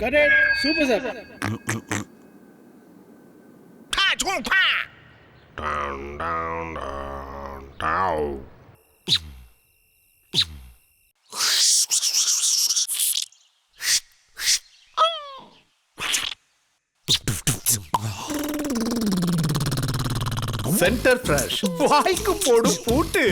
Correct, super sir. Centre fresh வாய்க்கு போடும் பூட்டு.